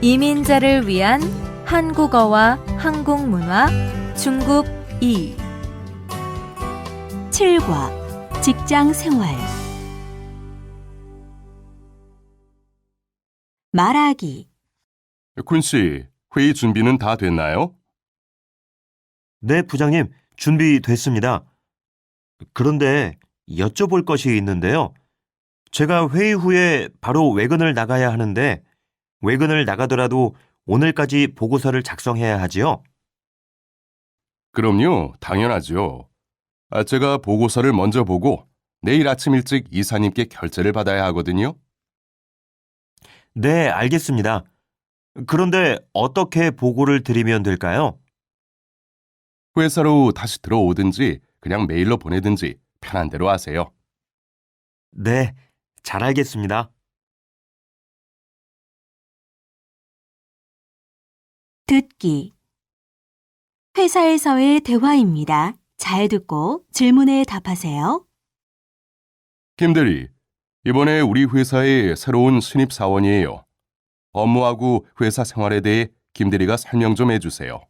이민자를 위한 한국어와 한국문화 중급 2 7과 직장 생활 말하기 군 씨, 회의 준비는 다 됐나요? 네, 부장님, 준비됐습니다. 그런데 여쭤볼 것이 있는데요. 제가 회의 후에 바로 외근을 나가야 하는데 외근을 나가더라도 오늘까지 보고서를 작성해야 하지요? 그럼요, 당연하죠. 제가 보고서를 먼저 보고 내일 아침 일찍 이사님께 결제를 받아야 하거든요. 네, 알겠습니다. 그런데 어떻게 보고를 드리면 될까요? 회사로 다시 들어오든지 그냥 메일로 보내든지 편한 대로 하세요. 네, 잘 알겠습니다. 듣기 회사에서의 대화입니다. 잘 듣고 질문에 답하세요. 김대리, 이번에 우리 회사에 새로운 신입 사원이에요. 업무하고 회사 생활에 대해 김대리가 설명 좀 해주세요.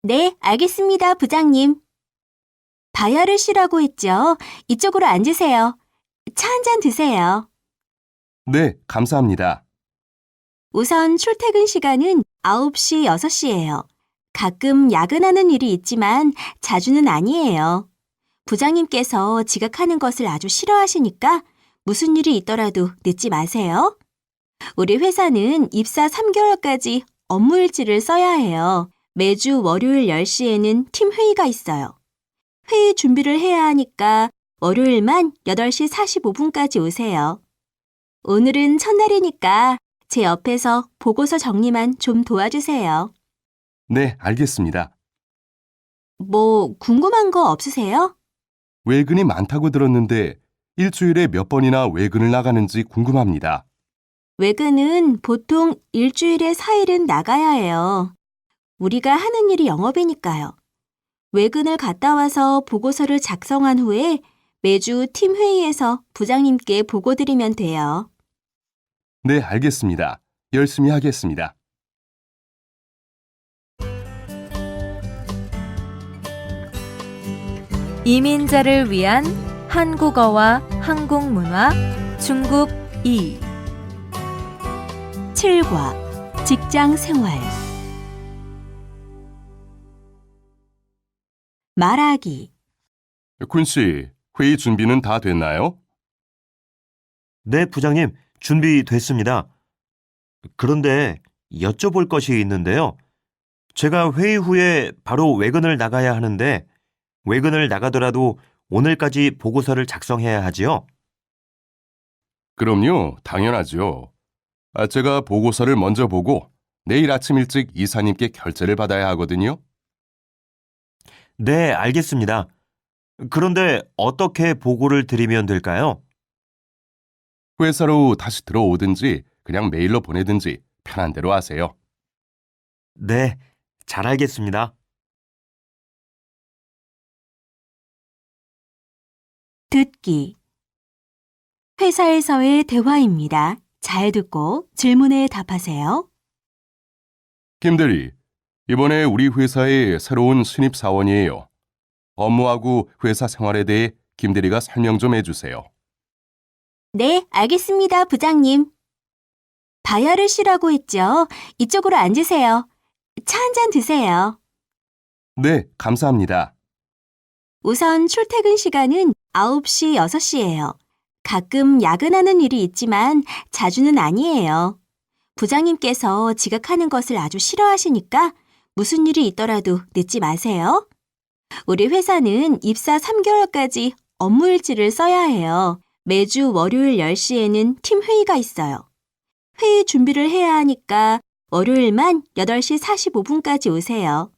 네, 알겠습니다, 부장님. 다이어를 쉬라고 했죠. 이쪽으로 앉으세요. 차 한 잔 드세요. 네, 감사합니다. 우선 출퇴근 시간은 9시, 6시예요. 가끔 야근하는 일이 있지만 자주는 아니에요. 부장님께서 지각하는 것을 아주 싫어하시니까 무슨 일이 있더라도 늦지 마세요. 우리 회사는 입사 3개월까지 업무 일지를 써야 해요. 매주 월요일 10시에는 팀 회의가 있어요. 회의 준비를 해야 하니까 월요일만 8시 45분까지 오세요. 오늘은 첫날이니까 제 옆에서 보고서 정리만 좀 도와주세요. 네, 알겠습니다. 뭐 궁금한 거 없으세요? 외근이 많다고 들었는데 일주일에 몇 번이나 외근을 나가는지 궁금합니다. 외근은 보통 일주일에 4일은 나가야 해요. 우리가 하는 일이 영업이니까요. 외근을 갔다 와서 보고서를 작성한 후에 매주 팀 회의에서 부장님께 보고 드리면 돼요. 네, 알겠습니다. 열심히 하겠습니다. 이민자를 위한 한국어와 한국문화 중급 2 7과 직장 생활 말하기 군 씨, 회의 준비는 다 됐나요? 네, 부장님, 준비됐습니다. 그런데 여쭤볼 것이 있는데요. 제가 회의 후에 바로 외근을 나가야 하는데 외근을 나가더라도 오늘까지 보고서를 작성해야 하지요? 그럼요, 당연하죠. 제가 보고서를 먼저 보고 내일 아침 일찍 이사님께 결제를 받아야 하거든요. 네, 알겠습니다. 그런데 어떻게 보고를 드리면 될까요? 회사로 다시 들어오든지 그냥 메일로 보내든지 편한 대로 하세요. 네, 잘 알겠습니다. 듣기 회사에서의 대화입니다. 잘 듣고 질문에 답하세요. 김대리, 이번에 우리 회사에 새로운 신입 사원이에요. 업무하고 회사 생활에 대해 김대리가 설명 좀 해주세요. 네, 알겠습니다, 부장님. 다이어를 쉬라고 했죠. 이쪽으로 앉으세요. 차 한 잔 드세요. 네, 감사합니다. 우선 출퇴근 시간은 9시, 6시예요. 가끔 야근하는 일이 있지만 자주는 아니에요. 부장님께서 지각하는 것을 아주 싫어하시니까 무슨 일이 있더라도 늦지 마세요. 우리 회사는 입사 3개월까지 업무 일지를 써야 해요. 매주 월요일 10시에는 팀 회의가 있어요. 회의 준비를 해야 하니까 월요일만 8시 45분까지 오세요.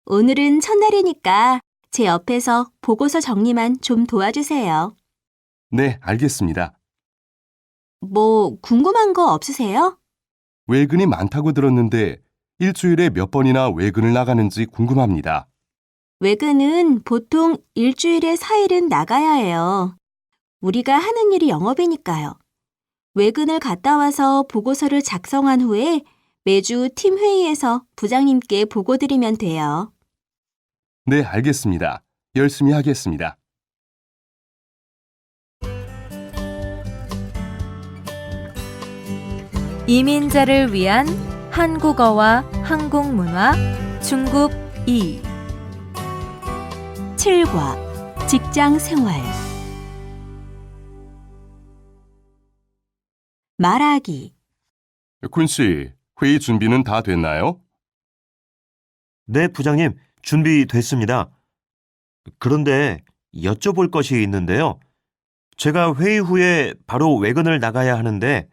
오늘은 첫날이니까 제 옆에서 보고서 정리만 좀 도와주세요. 네, 알겠습니다. 뭐 궁금한 거 없으세요? 외근이 많다고 들었는데 일주일에 몇 번이나 외근을 나가는지 궁금합니다. 외근은 보통 일주일에 4일은 나가야 해요. 우리가 하는 일이 영업이니까요. 외근을 갔다 와서 보고서를 작성한 후에 매주 팀 회의에서 부장님께 보고드리면 돼요. 네, 알겠습니다. 열심히 하겠습니다. 이민자를 위한 한국어와 한국문화 중급 2 7과 직장 생활 말하기 군 씨, 회의 준비는 다 됐나요? 네, 부장님, 준비됐습니다. 그런데 여쭤볼 것이 있는데요. 제가 회의 후에 바로 외근을 나가야 하는데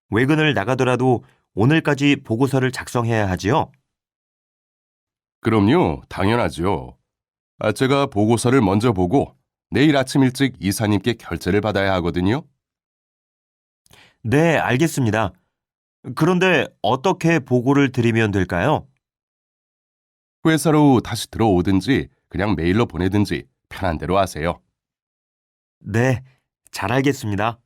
외근을 나가더라도 오늘까지 보고서를 작성해야 하지요? 그럼요, 당연하죠. 제가 보고서를 먼저 보고 내일 아침 일찍 이사님께 결제를 받아야 하거든요. 네, 알겠습니다. 그런데 어떻게 보고를 드리면 될까요? 회사로 다시 들어오든지 그냥 메일로 보내든지 편한 대로 하세요. 네, 잘 알겠습니다.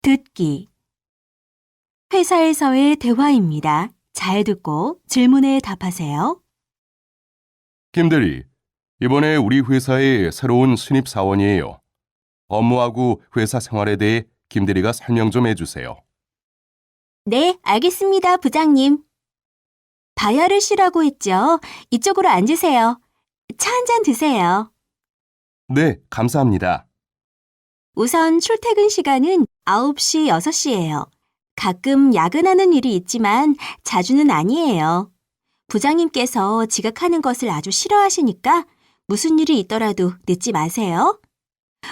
듣기 회사에서의 대화입니다. 잘 듣고 질문에 답하세요. 김대리, 이번에 우리 회사에 새로운 신입 사원이에요. 업무하고 회사 생활에 대해 김대리가 설명 좀 해주세요. 네, 알겠습니다, 부장님. 다이아를 씨라고 했죠? 이쪽으로 앉으세요. 차 한 잔 드세요. 네, 감사합니다. 우선 출퇴근 시간은 9시, 6시예요. 가끔 야근하는 일이 있지만 자주는 아니에요. 부장님께서 지각하는 것을 아주 싫어하시니까 무슨 일이 있더라도 늦지 마세요.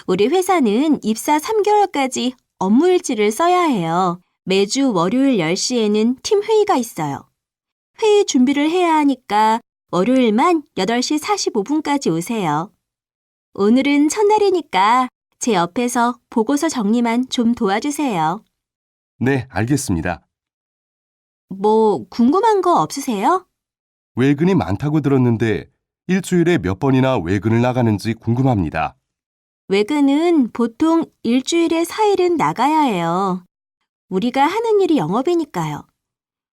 우리 회사는 입사 3개월까지 업무 일지를 써야 해요. 매주 월요일 10시에는 팀 회의가 있어요. 회의 준비를 해야 하니까 월요일만 8시 45분까지 오세요. 오늘은 첫날이니까 제 옆에서 보고서 정리만 좀 도와주세요. 네, 알겠습니다. 뭐 궁금한 거 없으세요? 외근이 많다고 들었는데 일주일에 몇 번이나 외근을 나가는지 궁금합니다. 외근은 보통 일주일에 4일은 나가야 해요. 우리가 하는 일이 영업이니까요.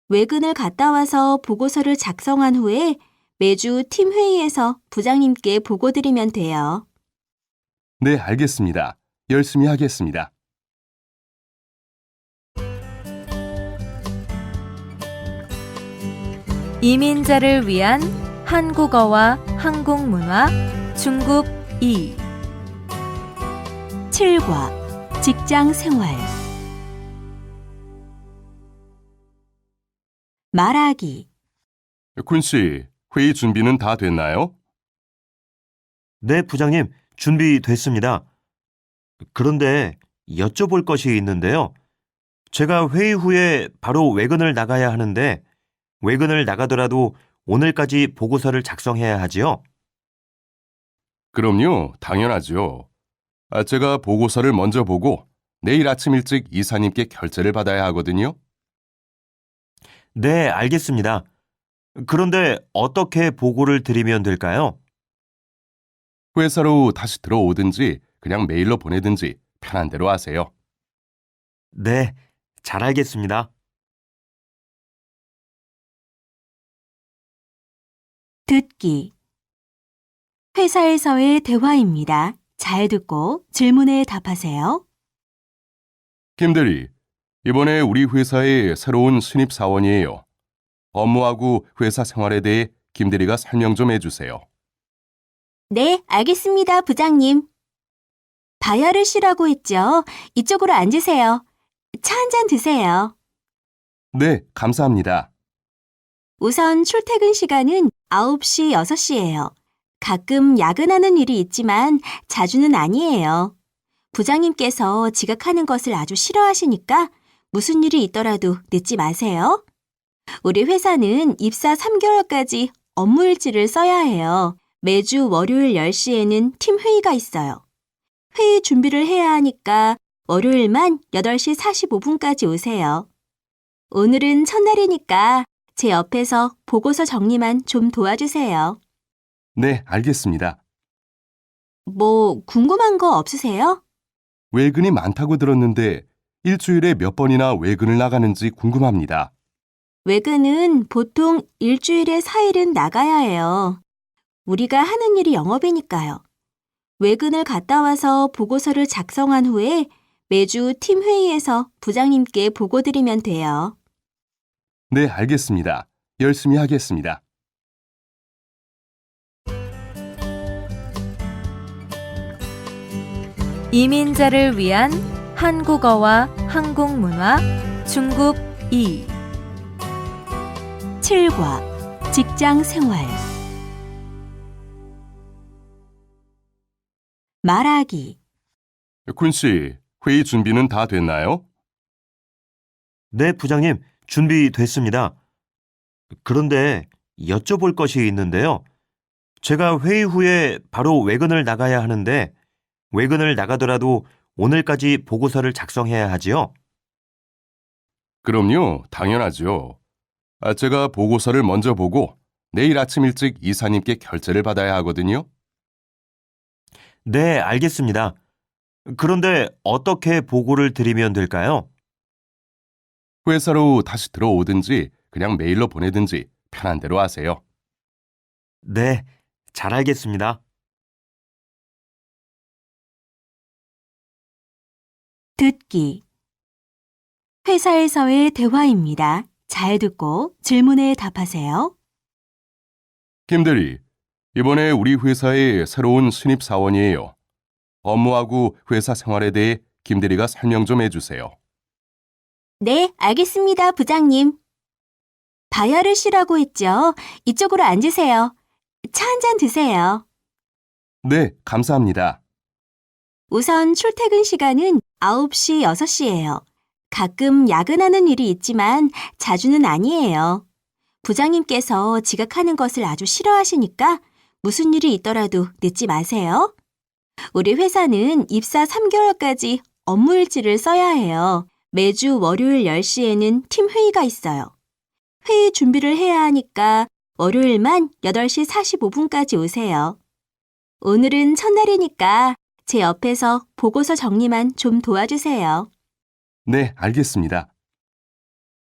외근을 갔다 와서 보고서를 작성한 후에 매주 팀 회의에서 부장님께 보고드리면 돼요. 네, 알겠습니다. 열심히 하겠습니다. 이민자를 위한 한국어와 한국문화 중급 2 7과 직장 생활 말하기 군 씨, 회의 준비는 다 됐나요? 네, 부장님, 준비됐습니다. 그런데 여쭤볼 것이 있는데요. 제가 회의 후에 바로 외근을 나가야 하는데 외근을 나가더라도 오늘까지 보고서를 작성해야 하지요? 그럼요, 당연하죠. 제가 보고서를 먼저 보고 내일 아침 일찍 이사님께 결제를 받아야 하거든요. 네, 알겠습니다. 그런데 어떻게 보고를 드리면 될까요? 회사로 다시 들어오든지 그냥 메일로 보내든지 편한 대로 하세요. 네, 잘 알겠습니다. 듣기 회사에서의 대화입니다. 잘 듣고 질문에 답하세요. 김대리, 이번에 우리 회사에 새로운 신입 사원이에요. 업무하고 회사 생활에 대해 김대리가 설명 좀 해주세요. 네, 알겠습니다, 부장님. 다이아를 씨라고 했죠? 이쪽으로 앉으세요. 차 한 잔 드세요. 네, 감사합니다. 우선 출퇴근 시간은 9시, 6시예요. 가끔 야근하는 일이 있지만 자주는 아니에요. 부장님께서 지각하는 것을 아주 싫어하시니까 무슨 일이 있더라도 늦지 마세요. 우리 회사는 입사 3개월까지 업무 일지를 써야 해요. 매주 월요일 10시에는 팀 회의가 있어요. 회의 준비를 해야 하니까 월요일만 8시 45분까지 오세요. 오늘은 첫날이니까 제 옆에서 보고서 정리만 좀 도와주세요. 네, 알겠습니다. 뭐 궁금한 거 없으세요? 외근이 많다고 들었는데 일주일에 몇 번이나 외근을 나가는지 궁금합니다. 외근은 보통 일주일에 4일은 나가야 해요. 우리가 하는 일이 영업이니까요. 외근을 갔다 와서 보고서를 작성한 후에 매주 팀 회의에서 부장님께 보고드리면 돼요. 네, 알겠습니다. 열심히 하겠습니다. 이민자를 위한 한국어와 한국 문화 중급 2 7과 직장 생활 말하기 군 씨, 회의 준비는 다 됐나요? 네, 부장님, 준비됐습니다. 그런데 여쭤볼 것이 있는데요. 제가 회의 후에 바로 외근을 나가야 하는데 외근을 나가더라도 오늘까지 보고서를 작성해야 하지요? 그럼요, 당연하죠. 제가 보고서를 먼저 보고 내일 아침 일찍 이사님께 결제를 받아야 하거든요. 네, 알겠습니다. 그런데 어떻게 보고를 드리면 될까요? 회사로 다시 들어오든지 그냥 메일로 보내든지 편한 대로 하세요. 네, 잘 알겠습니다. 듣기 회사에서의 대화입니다. 잘 듣고 질문에 답하세요. 김대리, 이번에 우리 회사에 새로운 신입 사원이에요. 업무하고 회사 생활에 대해 김대리가 설명 좀 해주세요. 네, 알겠습니다, 부장님. 다이아를 씨라고 했죠? 이쪽으로 앉으세요. 차 한 잔 드세요. 네, 감사합니다. 우선 출퇴근 시간은 9시, 6시예요. 가끔 야근하는 일이 있지만 자주는 아니에요. 부장님께서 지각하는 것을 아주 싫어하시니까 무슨 일이 있더라도 늦지 마세요. 우리 회사는 입사 3개월까지 업무일지를 써야 해요. 매주 월요일 10시에는 팀 회의가 있어요. 회의 준비를 해야 하니까 월요일만 8시 45분까지 오세요. 오늘은 첫날이니까 제 옆에서 보고서 정리만 좀 도와주세요. 네, 알겠습니다.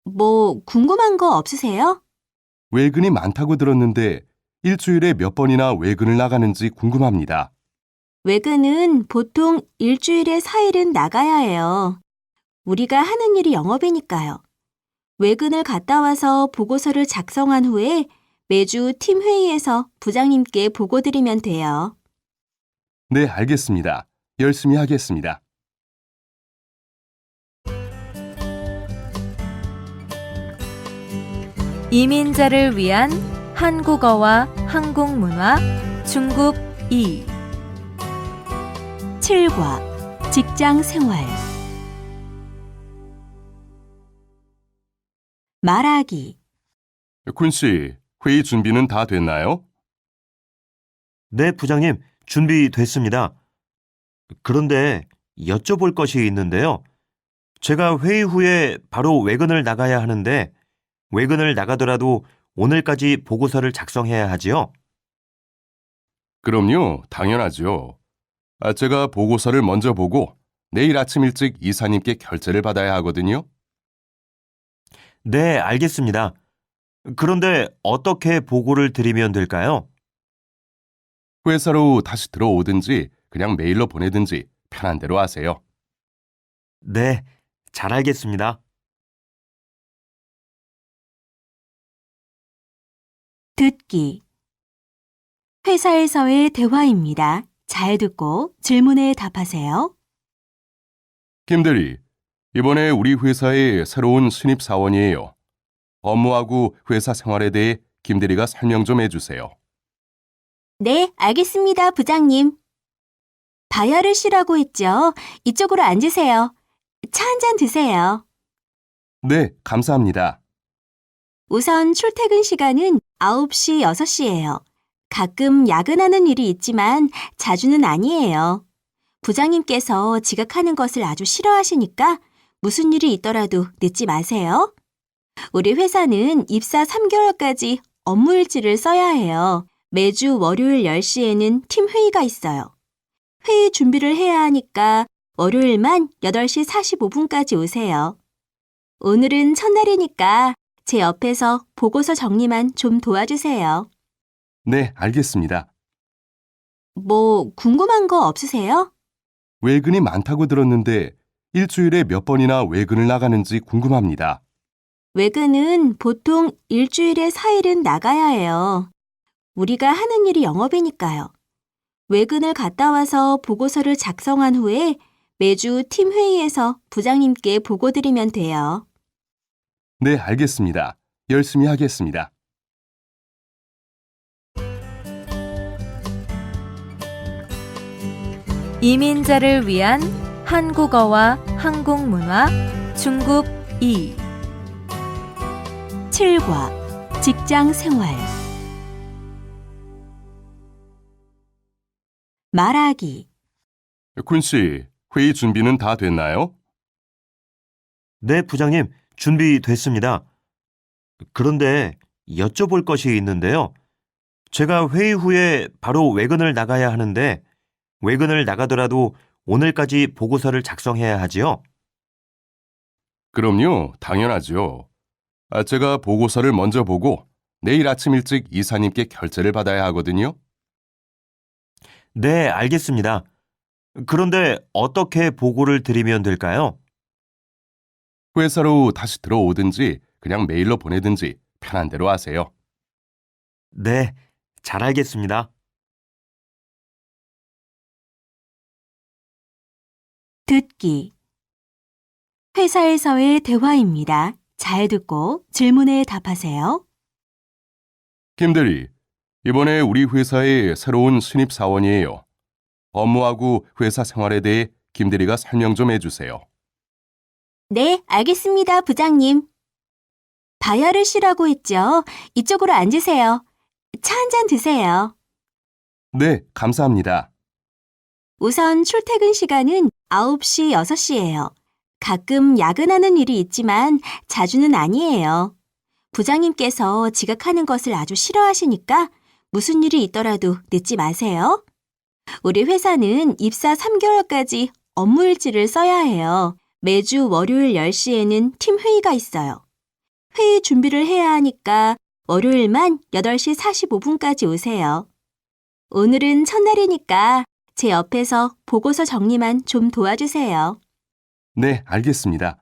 뭐 궁금한 거 없으세요? 외근이 많다고 들었는데 일주일에 몇 번이나 외근을 나가는지 궁금합니다. 외근은 보통 일주일에 4일은 나가야 해요. 우리가 하는 일이 영업이니까요. 외근을 갔다 와서 보고서를 작성한 후에 매주 팀 회의에서 부장님께 보고드리면 돼요. 네, 알겠습니다. 열심히 하겠습니다. 이민자를 위한 한국어와 한국 문화 중급 2 7과 직장 생활 말하기 군 씨, 회의 준비는 다 됐나요? 네, 부장님, 준비됐습니다. 그런데 여쭤볼 것이 있는데요. 제가 회의 후에 바로 외근을 나가야 하는데 외근을 나가더라도 오늘까지 보고서를 작성해야 하지요? 그럼요, 당연하죠. 제가 보고서를 먼저 보고 내일 아침 일찍 이사님께 결제를 받아야 하거든요. 네, 알겠습니다. 그런데 어떻게 보고를 드리면 될까요? 회사로 다시 들어오든지 그냥 메일로 보내든지 편한 대로 하세요. 네, 잘 알겠습니다. 듣기 회사에서의 대화입니다. 잘 듣고 질문에 답하세요. 김대리, 이번에 우리 회사에 새로운 신입 사원이에요. 업무하고 회사 생활에 대해 김대리가 설명 좀 해주세요. 네, 알겠습니다, 부장님. 다이아를 씨라고 했죠? 이쪽으로 앉으세요. 차 한 잔 드세요. 네, 감사합니다. 우선 출퇴근 시간은 9시, 6시예요. 가끔 야근하는 일이 있지만 자주는 아니에요. 부장님께서 지각하는 것을 아주 싫어하시니까 무슨 일이 있더라도 늦지 마세요. 우리 회사는 입사 3개월까지 업무일지를 써야 해요. 매주 월요일 10시에는 팀 회의가 있어요. 회의 준비를 해야 하니까 월요일만 8시 45분까지 오세요. 오늘은 첫날이니까 제 옆에서 보고서 정리만 좀 도와주세요. 네, 알겠습니다. 뭐 궁금한 거 없으세요? 외근이 많다고 들었는데 일주일에 몇 번이나 외근을 나가는지 궁금합니다. 외근은 보통 일주일에 4일은 나가야 해요. 우리가 하는 일이 영업이니까요. 외근을 갔다 와서 보고서를 작성한 후에 매주 팀 회의에서 부장님께 보고드리면 돼요. 네, 알겠습니다. 열심히 하겠습니다. 이민자를 위한 한국어와 한국 문화 중급 2 7과 직장 생활 말하기 군 씨, 회의 준비는 다 됐나요? 네, 부장님, 준비됐습니다. 그런데 여쭤볼 것이 있는데요. 제가 회의 후에 바로 외근을 나가야 하는데 외근을 나가더라도 오늘까지 보고서를 작성해야 하지요? 그럼요, 당연하죠. 제가 보고서를 먼저 보고 내일 아침 일찍 이사님께 결제를 받아야 하거든요. 네, 알겠습니다. 그런데 어떻게 보고를 드리면 될까요? 회사로 다시 들어오든지 그냥 메일로 보내든지 편한 대로 하세요. 네, 잘 알겠습니다. 듣기 회사에서의 대화입니다. 잘 듣고 질문에 답하세요. 김대리, 이번에 우리 회사에 새로운 신입 사원이에요. 업무하고 회사 생활에 대해 김대리가 설명 좀 해주세요. 네, 알겠습니다, 부장님. 다이아를 씨라고 했죠? 이쪽으로 앉으세요. 차 한 잔 드세요. 네, 감사합니다. 우선 출퇴근 시간은 9시, 6시예요. 가끔 야근하는 일이 있지만 자주는 아니에요. 부장님께서 지각하는 것을 아주 싫어하시니까 무슨 일이 있더라도 늦지 마세요. 우리 회사는 입사 3개월까지 업무일지를 써야 해요. 매주 월요일 10시에는 팀 회의가 있어요. 회의 준비를 해야 하니까 월요일만 8시 45분까지 오세요. 오늘은 첫날이니까 제 옆에서 보고서 정리만 좀 도와주세요. 네, 알겠습니다.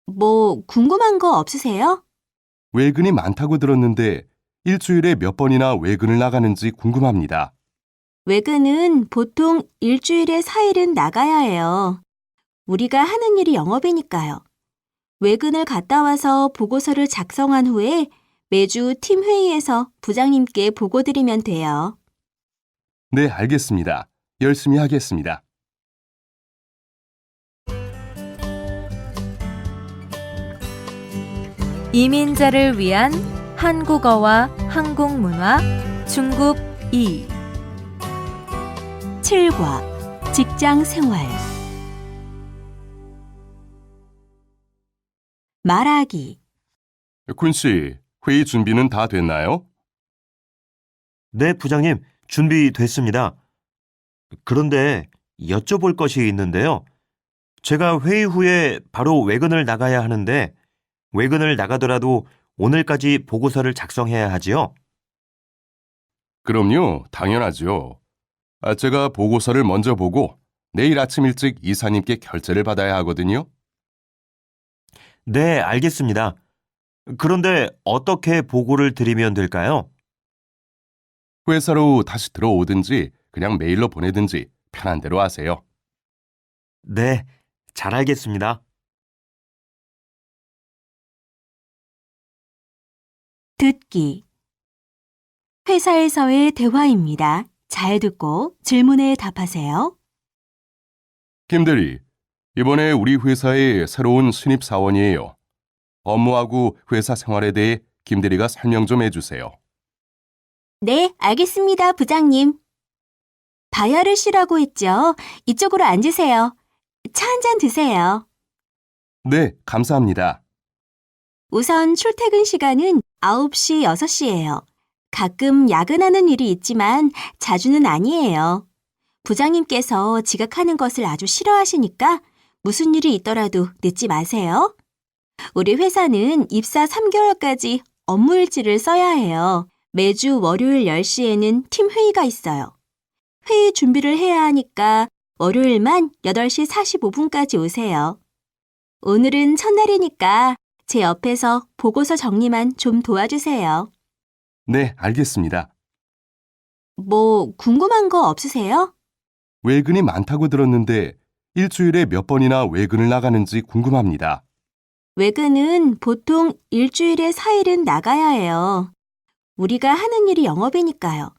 뭐 궁금한 거 없으세요? 외근이 많다고 들었는데 일주일에 몇 번이나 외근을 나가는지 궁금합니다. 외근은 보통 일주일에 4일은 나가야 해요. 우리가 하는 일이 영업이니까요. 외근을 갔다 와서 보고서를 작성한 후에 매주 팀 회의에서 부장님께 보고드리면 돼요. 네, 알겠습니다. 열심히 하겠습니다. 이민자를 위한 한국어와 한국 문화 중급 2 7과 직장 생활 말하기 군 씨, 회의 준비는 다 됐나요? 네, 부장님, 준비됐습니다. 그런데 여쭤볼 것이 있는데요. 제가 회의 후에 바로 외근을 나가야 하는데 외근을 나가더라도 오늘까지 보고서를 작성해야 하지요? 그럼요, 당연하죠. 제가 보고서를 먼저 보고 내일 아침 일찍 이사님께 결제를 받아야 하거든요. 네, 알겠습니다. 그런데 어떻게 보고를 드리면 될까요? 회사로 다시 들어오든지 그냥 메일로 보내든지 편한 대로 하세요. 네, 잘 알겠습니다. 듣기 회사에서의 대화입니다. 잘 듣고 질문에 답하세요. 김대리, 이번에 우리 회사에 새로운 신입 사원이에요. 업무하고 회사 생활에 대해 김대리가 설명 좀 해주세요. 네, 알겠습니다, 부장님. 다이아를 씨라고 했죠? 이쪽으로 앉으세요. 차 한 잔 드세요. 네, 감사합니다. 우선 출퇴근 시간은 9시, 6시예요. 가끔 야근하는 일이 있지만 자주는 아니에요. 부장님께서 지각하는 것을 아주 싫어하시니까 무슨 일이 있더라도 늦지 마세요. 우리 회사는 입사 3개월까지 업무일지를 써야 해요. 매주 월요일 10시에는 팀 회의가 있어요. 회의 준비를 해야 하니까 월요일만 8시 45분까지 오세요. 오늘은 첫날이니까 제 옆에서 보고서 정리만 좀 도와주세요. 네, 알겠습니다. 뭐 궁금한 거 없으세요? 외근이 많다고 들었는데 일주일에 몇 번이나 외근을 나가는지 궁금합니다. 외근은 보통 일주일에 4일은 나가야 해요. 우리가 하는 일이 영업이니까요.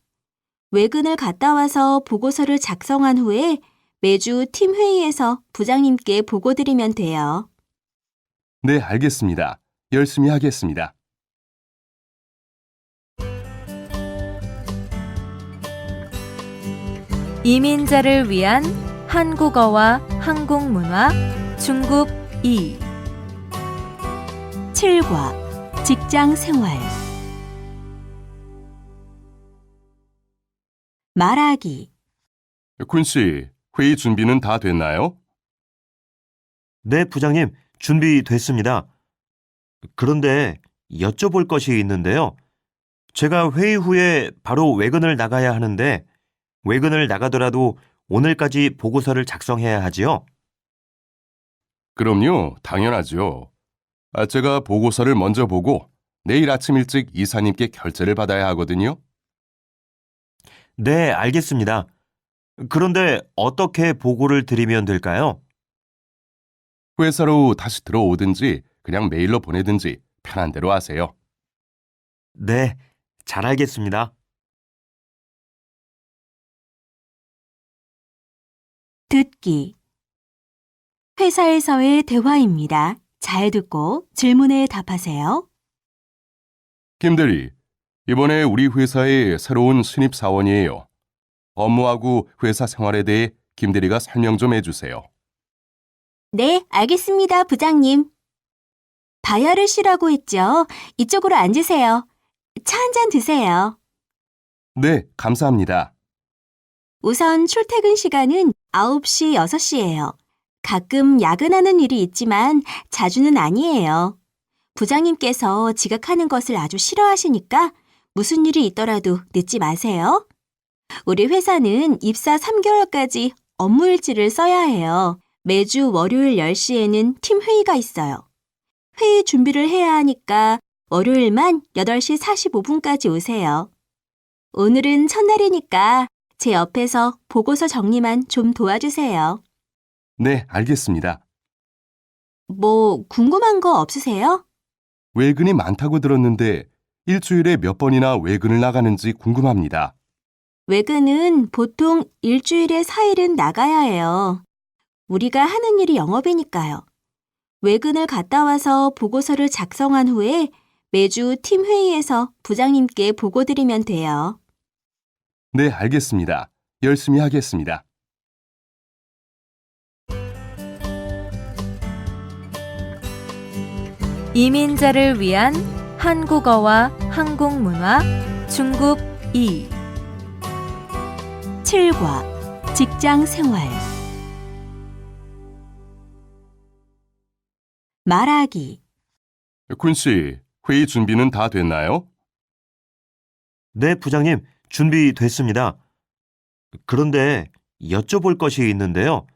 외근을 갔다 와서 보고서를 작성한 후에 매주 팀 회의에서 부장님께 보고드리면 돼요. 네, 알겠습니다. 열심히 하겠습니다. 이민자를 위한 한국어와 한국 문화 중급 2 7과 직장 생활 말하기 군 씨, 회의 준비는 다 됐나요? 네, 부장님, 준비됐습니다. 그런데 여쭤볼 것이 있는데요. 제가 회의 후에 바로 외근을 나가야 하는데 외근을 나가더라도 오늘까지 보고서를 작성해야 하지요? 그럼요, 당연하죠. 제가 보고서를 먼저 보고 내일 아침 일찍 이사님께 결제를 받아야 하거든요. 네, 알겠습니다. 그런데 어떻게 보고를 드리면 될까요? 회사로 다시 들어오든지 그냥 메일로 보내든지 편한 대로 하세요. 네, 잘 알겠습니다. 듣기 회사에서의 대화입니다. 잘 듣고 질문에 답하세요. 김대리, 이번에 우리 회사에 새로운 신입 사원이에요. 업무하고 회사 생활에 대해 김대리가 설명 좀 해주세요. 네, 알겠습니다, 부장님. 다이아를 씨라고 했죠? 이쪽으로 앉으세요. 차 한 잔 드세요. 네, 감사합니다. 우선 출퇴근 시간은 9시, 6시예요. 가끔 야근하는 일이 있지만 자주는 아니에요. 부장님께서 지각하는 것을 아주 싫어하시니까 무슨 일이 있더라도 늦지 마세요. 우리 회사는 입사 3개월까지 업무일지를 써야 해요. 매주 월요일 10시에는 팀 회의가 있어요. 회의 준비를 해야 하니까 월요일만 8시 45분까지 오세요. 오늘은 첫날이니까 제 옆에서 보고서 정리만 좀 도와주세요. 네, 알겠습니다. 뭐 궁금한 거 없으세요? 외근이 많다고 들었는데 일주일에 몇 번이나 외근을 나가는지 궁금합니다. 외근은 보통 일주일에 4일은 나가야 해요. 우리가 하는 일이 영업이니까요. 외근을 갔다 와서 보고서를 작성한 후에 매주 팀 회의에서 부장님께 보고드리면 돼요. 네, 알겠습니다. 열심히 하겠습니다. 이민자를 위한 한국어와 한국 문화 중급 2 7과 직장 생활 말하기 군 씨, 회의 준비는 다 됐나요? 네, 부장님, 준비됐습니다. 그런데 여쭤볼 것이 있는데요.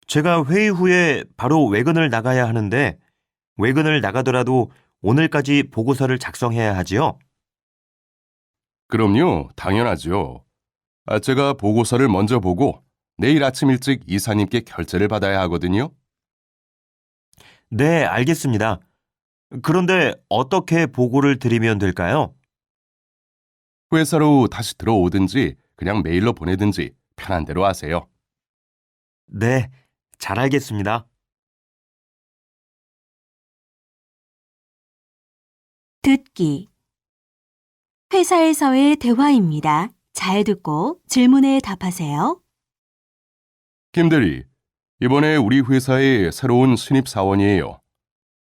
제가 회의 후에 바로 외근을 나가야 하는데 외근을 나가더라도 오늘까지 보고서를 작성해야 하지요? 그럼요, 당연하죠. 제가 보고서를 먼저 보고 내일 아침 일찍 이사님께 결제를 받아야 하거든요. 네, 알겠습니다. 그런데 어떻게 보고를 드리면 될까요? 회사로 다시 들어오든지 그냥 메일로 보내든지 편한 대로 하세요. 네, 잘 알겠습니다. 듣기 회사에서의 대화입니다. 잘 듣고 질문에 답하세요. 김대리, 이번에 우리 회사에 새로운 신입 사원이에요.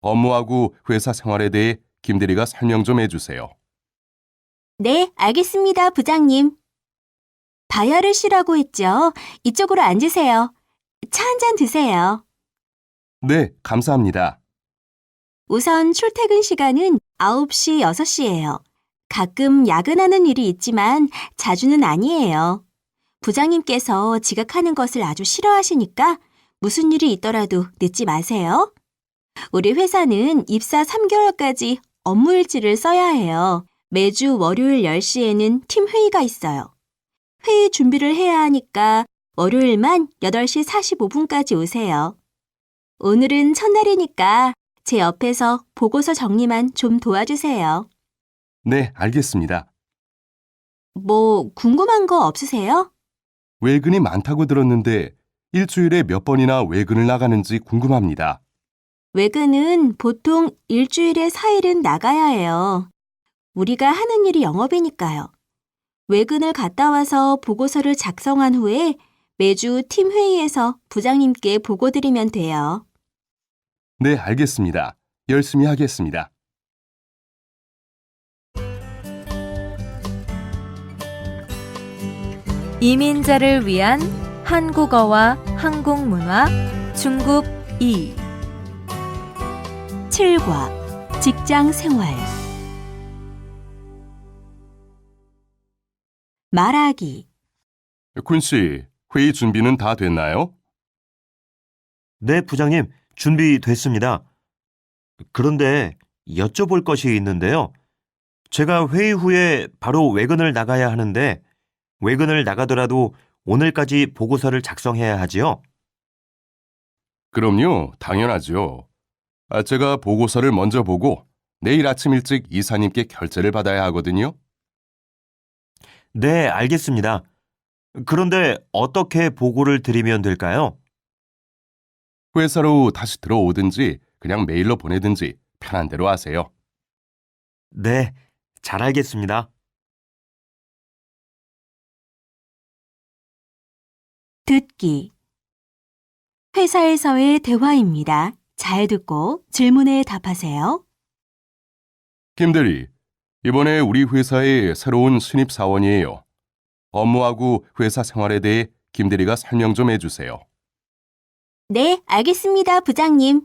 업무하고 회사 생활에 대해 김대리가 설명 좀 해주세요. 네, 알겠습니다, 부장님. 다이아를 씨라고 했죠. 이쪽으로 앉으세요. 차 한 잔 드세요. 네, 감사합니다. 우선 출퇴근 시간은 9시, 6시예요. 가끔 야근하는 일이 있지만 자주는 아니에요. 부장님께서 지각하는 것을 아주 싫어하시니까 무슨 일이 있더라도 늦지 마세요. 우리 회사는 입사 3개월까지 업무 일지를 써야 해요. 매주 월요일 10시에는 팀 회의가 있어요. 회의 준비를 해야 하니까 월요일만 8시 45분까지 오세요. 오늘은 첫날이니까 제 옆에서 보고서 정리만 좀 도와주세요. 네, 알겠습니다. 뭐 궁금한 거 없으세요? 외근이 많다고 들었는데 일주일에 몇 번이나 외근을 나가는지 궁금합니다. 외근은 보통 일주일에 4일은 나가야 해요. 우리가 하는 일이 영업이니까요. 외근을 갔다 와서 보고서를 작성한 후에 매주 팀 회의에서 부장님께 보고 드리면 돼요. 네, 알겠습니다. 열심히 하겠습니다. 이민자를 위한 한국어와 한국 문화 중급 2 7과 직장 생활 말하기 군 씨, 회의 준비는 다 됐나요? 네, 부장님, 준비됐습니다. 그런데 여쭤볼 것이 있는데요. 제가 회의 후에 바로 외근을 나가야 하는데 외근을 나가더라도 오늘까지 보고서를 작성해야 하지요? 그럼요, 당연하죠. 제가 보고서를 먼저 보고 내일 아침 일찍 이사님께 결제를 받아야 하거든요. 네, 알겠습니다. 그런데 어떻게 보고를 드리면 될까요? 회사로 다시 들어오든지 그냥 메일로 보내든지 편한 대로 하세요. 네, 잘 알겠습니다. 듣기 회사에서의 대화입니다. 잘 듣고 질문에 답하세요. 김대리, 이번에 우리 회사에 새로운 신입 사원이에요. 업무하고 회사 생활에 대해 김대리가 설명 좀 해주세요. 네, 알겠습니다, 부장님.